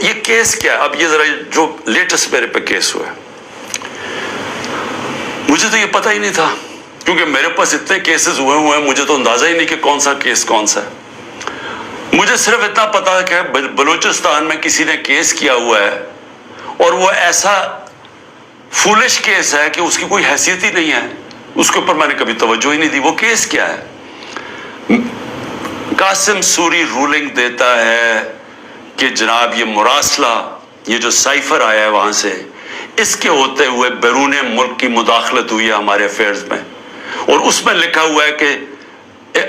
یہ کیس کیا ہے؟ اب یہ ذرا جو لیٹسٹ میرے پہ کیس ہوا ہے، مجھے تو یہ پتہ ہی نہیں تھا، کیونکہ میرے پاس اتنے کیسز ہوئے ہیں، مجھے تو اندازہ ہی نہیں کہ کون سا کیس کون سا ہے۔ مجھے صرف اتنا پتا ہے کہ بلوچستان میں کسی نے کیس کیا ہوا ہے، اور وہ ایسا فولش کیس ہے کہ اس کی کوئی حیثیت ہی نہیں ہے، اس کے اوپر میں نے کبھی توجہ ہی نہیں دی۔ وہ کیس کیا ہے؟ قاسم سوری رولنگ دیتا ہے کہ جناب یہ مراسلہ، یہ جو سائفر آیا ہے وہاں سے، اس کے ہوتے ہوئے بیرون ملک کی مداخلت ہوئی ہے ہمارے افیئرز میں، اور اس میں لکھا ہوا ہے کہ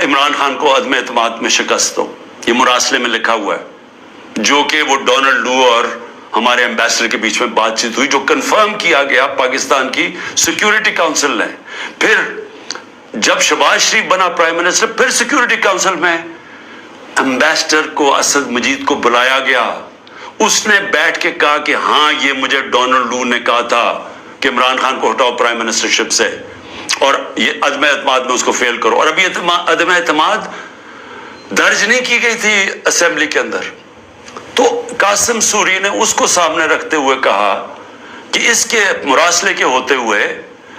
عمران خان کو عدم اعتماد میں شکست ہو۔ یہ مراسلے میں لکھا ہوا ہے، جو کہ وہ ڈونلڈ لو اور ہمارے ایمبیسڈر کے بیچ میں بات چیت ہوئی، جو کنفرم کیا گیا پاکستان کی سیکیورٹی کاؤنسل نے۔ پھر جب شہباز شریف بنا پرائم منسٹر، پھر سیکیورٹی کاؤنسل میں ایمبیسڈر کو، اسد مجید کو بلایا گیا، اس نے بیٹھ کے کہا کہ ہاں یہ مجھے ڈونلڈ لو نے کہا تھا کہ عمران خان کو ہٹاؤ پرائم منسٹرشپ سے، اور یہ عدم اعتماد میں اس کو فیل کرو۔ اور ابھی عدم اعتماد درج نہیں کی گئی تھی اسمبلی کے اندر، تو قاسم سوری نے اس کو سامنے رکھتے ہوئے کہا کہ اس کے مراسلے کے ہوتے ہوئے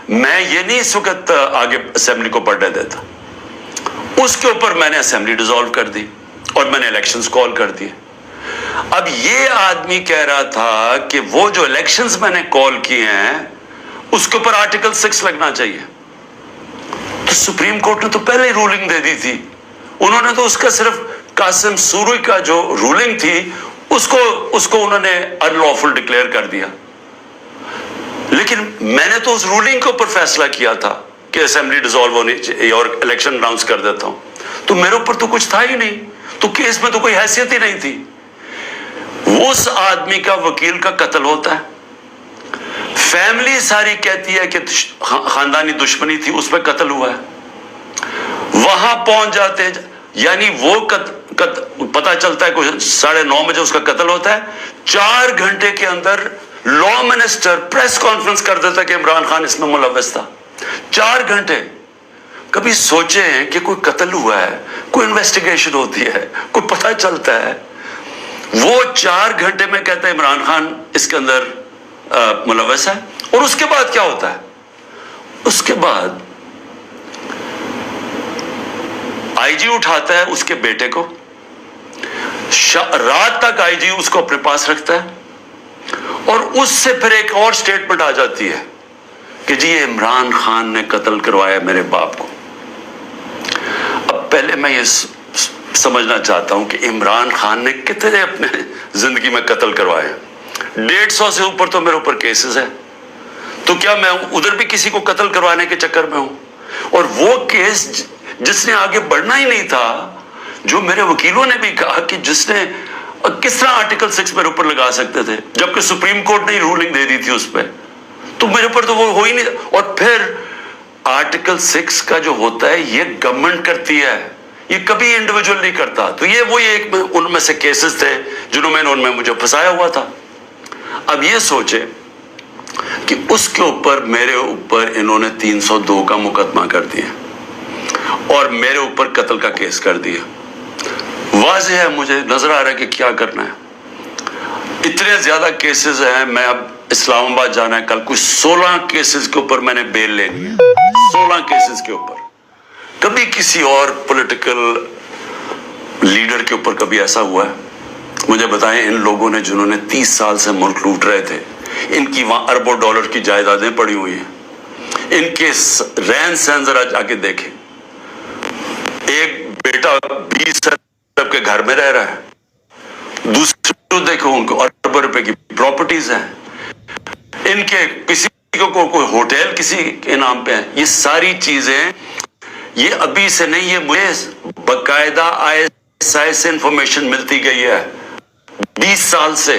میں یہ نہیں اس وقت آگے اسمبلی کو بڑھنے دیتا۔ اس کے اوپر میں نے اسمبلی ڈیزالو کر دی اور میں نے الیکشنز کال کر دیے۔ اب یہ آدمی کہہ رہا تھا کہ وہ جو الیکشنز میں نے کال کیے ہیں اس کے اوپر آرٹیکل 6 لگنا چاہیے، تو سپریم کورٹ نے تو پہلے ہی رولنگ دے دی تھی۔ انہوں نے تو اس کا صرف قاسم سوری کا جو رولنگ تھی اس کو انہوں نے انلافل ڈکلیئر کر دیا، لیکن میں نے تو اس رولنگ کے اوپر فیصلہ کیا تھا کہ اسمبلی ڈیزالو ہونی چاہیے اور الیکشن اناؤنس کر دیتا ہوں، تو میرے اوپر تو کچھ تھا ہی نہیں، تو کیس میں تو کوئی حیثیت ہی نہیں تھی۔ اس آدمی کا وکیل کا قتل ہوتا ہے، فیملی ساری کہتی ہے کہ خاندانی دشمنی تھی، اس پہ قتل ہوا ہے، وہاں پہنچ جاتے ہیں، یعنی وہ پتہ چلتا ہے کہ 9:30 بجے اس کا قتل ہوتا ہے، 4 گھنٹے کے اندر لا منسٹر پریس کانفرنس کر دیتا ہے کہ عمران خان اس میں ملوث تھا۔ 4 گھنٹے۔ کبھی سوچے ہیں کہ کوئی قتل ہوا ہے، کوئی انویسٹیگیشن ہوتی ہے، کوئی پتہ چلتا ہے، وہ 4 گھنٹے میں کہتا ہے عمران خان اس کے اندر ملوث ہے۔ اور اس کے بعد کیا ہوتا ہے؟ اس کے بعد آئی جی اٹھاتا ہے اس کے بیٹے کو، رات تک آئی جی اس کو اپنے پاس رکھتا ہے، اور اس سے پھر ایک اور سٹیٹمنٹ آ جاتی ہے کہ جی یہ عمران خان نے قتل کروایا میرے باپ کو۔ اب پہلے میں یہ سمجھنا چاہتا ہوں کہ عمران خان نے کتنے اپنے زندگی میں قتل کروائے؟ 150 سے اوپر تو میرے اوپر کیسز ہیں، تو کیا میں ادھر بھی کسی کو قتل کروانے کے چکر میں ہوں؟ اور وہ کیس جس نے آگے بڑھنا ہی نہیں تھا، جو میرے وکیلوں نے بھی کہا کہ جس نے کس طرح آرٹیکل 6 میرے اوپر لگا سکتے تھے، جبکہ سپریم کورٹ نے رولنگ دے دی تھی اس پہ، تو میرے اوپر تو وہ ہو ہی نہیں۔ اور پھر آرٹیکل 6 کا جو ہوتا ہے یہ گورنمنٹ کرتی ہے، یہ کبھی انڈیویجول نہیں کرتا۔ تو یہ وہی ایک ان میں سے کیسز تھے جنہوں میں ان میں مجھے پھنسایا ہوا تھا۔ اب یہ سوچے کہ اس کے اوپر میرے اوپر انہوں نے 302 کا مقدمہ کر دیا اور میرے اوپر قتل کا کیس کر دیا۔ واضح ہے، مجھے نظر آ رہا ہے کہ کیا کرنا ہے۔ اتنے زیادہ کیسز ہیں، میں اب اسلام آباد جانا ہے کل، کچھ 16 کیسز کے اوپر میں نے بیل لینی ہے، 16 کیسز کے اوپر۔ کبھی کسی اور پولیٹیکل لیڈر کے اوپر کبھی ایسا ہوا ہے؟ مجھے بتائیں، ان لوگوں نے جنہوں نے 30 سال سے ملک لوٹ رہے تھے، ان کی وہاں اربوں ڈالر کی جائیدادیں پڑی ہوئی ہیں، ان کے رہن سہن ذرا جا کے دیکھیں۔ ایک بیٹا 20 ارب کے گھر میں رہ رہا ہے، دوسرے دیکھو ان کو اربوں روپے کی پراپرٹیز ہیں، ان کے کسی کو کوئی ہوٹل کسی کے نام پہ ہے۔ یہ ساری چیزیں یہ ابھی سے نہیں، یہ مجھے باقاعدہ ISI سے انفارمیشن ملتی گئی ہے 20 سال سے۔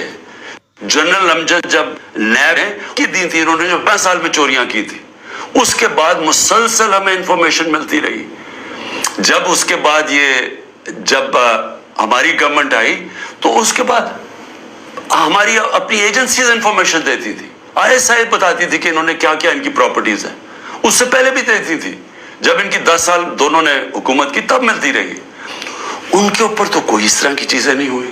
جنرل امجد جب نیب کی دی تھی، انہوں نے جو 5 سال میں چوریاں کی تھی، اس کے بعد مسلسل ہمیں انفارمیشن ملتی رہی۔ جب اس کے بعد جب ہماری گورنمنٹ آئی تو اس کے بعد ہماری اپنی ایجنسیز انفارمیشن دیتی تھی، ISI بتاتی تھی کہ انہوں نے کیا کیا ان کی پراپرٹیز ہیں، اس سے پہلے بھی دیتی تھی۔ جب ان کی 10 سال دونوں نے حکومت کی تب ملتی رہی۔ ان کے اوپر تو کوئی اس طرح کی چیزیں نہیں ہوئی۔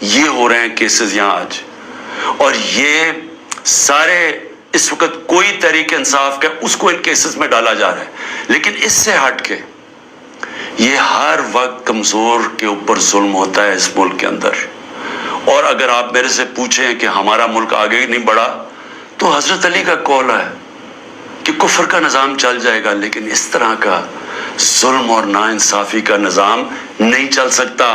یہ ہو رہے ہیں کیسز یہاں آج، اور یہ سارے اس وقت کوئی تحریک انصاف کا اس کو ان کیسز میں ڈالا جا رہا ہے، لیکن اس سے ہٹ کے یہ ہر وقت کمزور کے اوپر ظلم ہوتا ہے اس ملک کے اندر. اور اگر آپ میرے سے پوچھیں کہ ہمارا ملک آگے نہیں بڑھا، تو حضرت علی کا قول ہے کہ کفر کا نظام چل جائے گا، لیکن اس طرح کا ظلم اور ناانصافی کا نظام نہیں چل سکتا.